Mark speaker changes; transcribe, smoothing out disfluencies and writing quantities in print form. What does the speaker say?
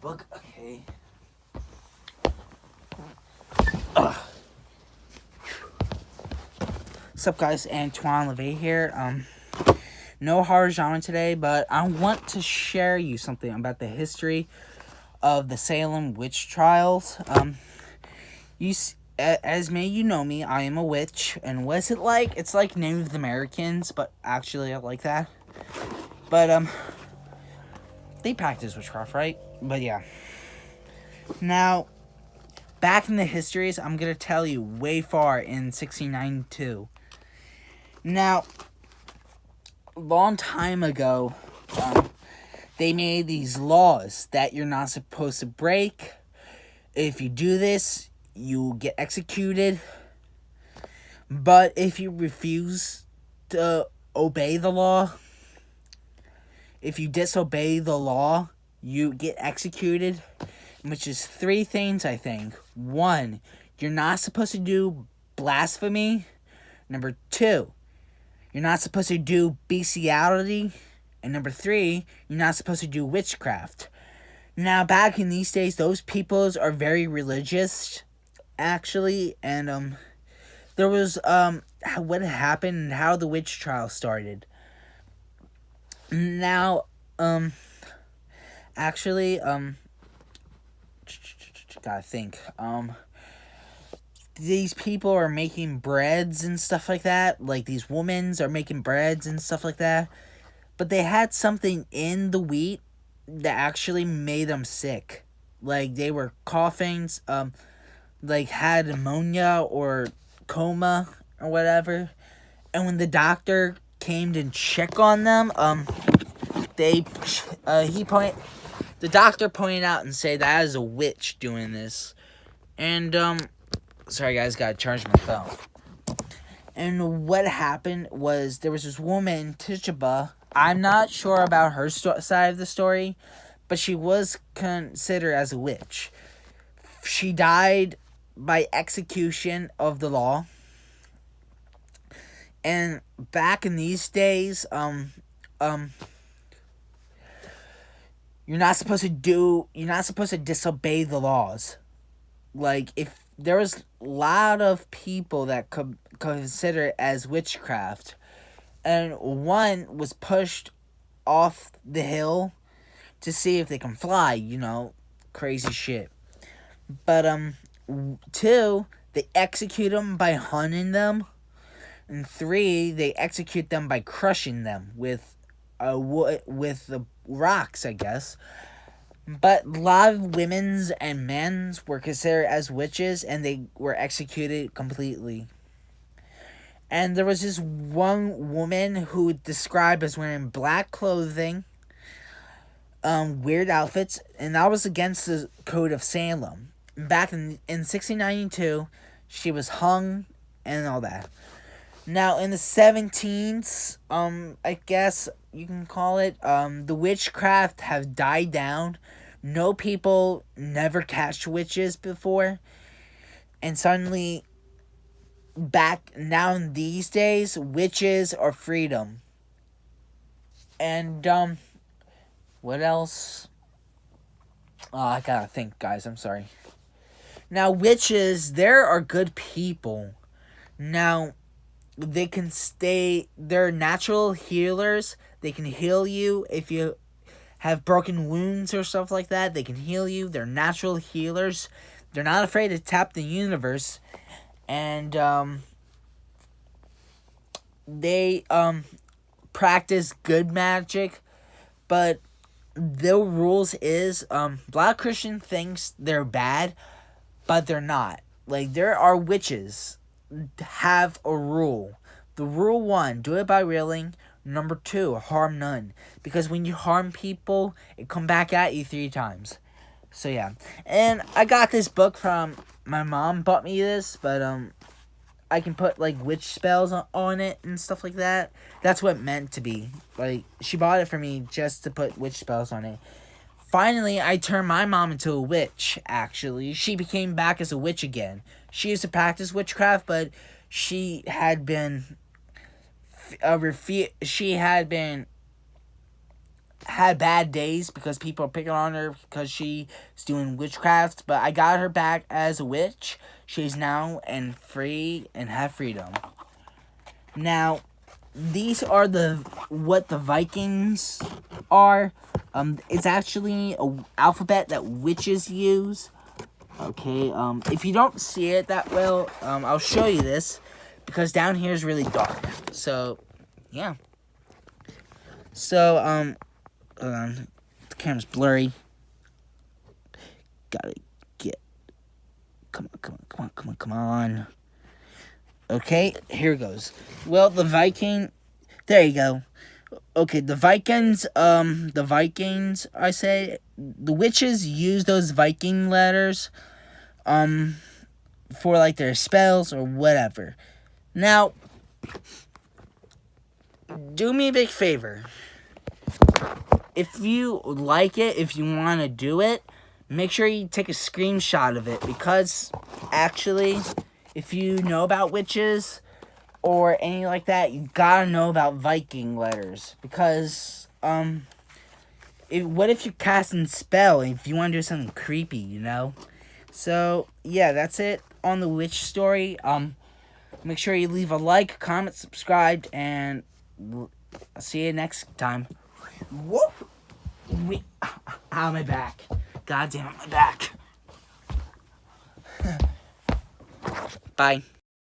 Speaker 1: book. Okay. What's up, guys? Antoine LeVay here. No horror genre today, but I want to share you something about the history of the Salem witch trials. As may you know me, I am a witch, and what's it like? It's like Native Americans, but actually I like that. But they practice witchcraft, right? But yeah. Now, back in the histories, I'm gonna tell you way far in 1692. Now, a long time ago, they made these laws that you're not supposed to break. If you do this, you get executed. But if you refuse to obey the law, if you disobey the law, you get executed, which is 3 things, I think. 1, you're not supposed to do blasphemy. Number 2, you're not supposed to do bestiality. And number 3, you're not supposed to do witchcraft. Now, back in these days, those peoples are very religious, actually, and there was what happened and how the witch trial started. Now, actually, gotta think. These people are making breads and stuff like that. Like, these women are making breads and stuff like that. But they had something in the wheat that actually made them sick. Like, they were coughing, like, had pneumonia or coma or whatever. And when the doctor came to check on them, the doctor pointed out and said that is a witch doing this. And, sorry guys, gotta charge my phone. And what happened was there was this woman, Tituba. I'm not sure about her side of the story, but she was considered as a witch. She died by execution of the law. And back in these days, you're not supposed to disobey the laws. Like, if there was a lot of people that could consider it as witchcraft, and one was pushed off the hill to see if they can fly, crazy shit. But 2, they execute them by hunting them, and 3, they execute them by crushing them with the rocks, I guess. But a lot of women's and men's were considered as witches, and they were executed completely. And there was this one woman who described as wearing black clothing, weird outfits, and that was against the code of Salem. Back in 1692, she was hung and all that. Now, in the 17th, I guess you can call it, the witchcraft have died down. No people never catch witches before. And suddenly, back now in these days, witches are freedom. And, what else? Oh, I gotta think, guys, I'm sorry. Now, witches, there are good people. Now, they're natural healers. They can heal you if you have broken wounds or stuff like that. They can heal you. They're natural healers. They're not afraid to tap the universe. And, they, practice good magic. But the rules is, a lot of Christian thinks they're bad, but they're not. Like, there are witches have a rule. The rule 1, do it by willing. Number 2, harm none. Because when you harm people, it come back at you 3 times. So yeah. And I got this book from my mom bought me this, but I can put like witch spells on it and stuff like that. That's what it meant to be. Like, she bought it for me just to put witch spells on it. Finally, I turned my mom into a witch, actually. She became back as a witch again. She used to practice witchcraft, but she had been had bad days because people are picking on her because she's doing witchcraft, but I got her back as a witch. She's now free and have freedom. Now, these are what the Vikings are. It's actually a alphabet that witches use. Okay, if you don't see it that well, I'll show you this, because down here is really dark. So, yeah. So, hold on. The camera's blurry. Gotta get... Come on. Okay, here it goes. Well, the Viking... There you go. Okay, the Vikings, I say, the witches use those Viking letters, for, like, their spells or whatever. Now, do me a big favor. If you like it, if you want to do it, make sure you take a screenshot of it, because, actually, if you know about witches or anything like that, you gotta know about Viking letters, because, what if you're casting spell, and if you want to do something creepy, you know? So, yeah, that's it on the witch story. Make sure you leave a like, comment, subscribe, and I'll see you next time. Whoop! Ow, my back. God damn it, my back. Bye.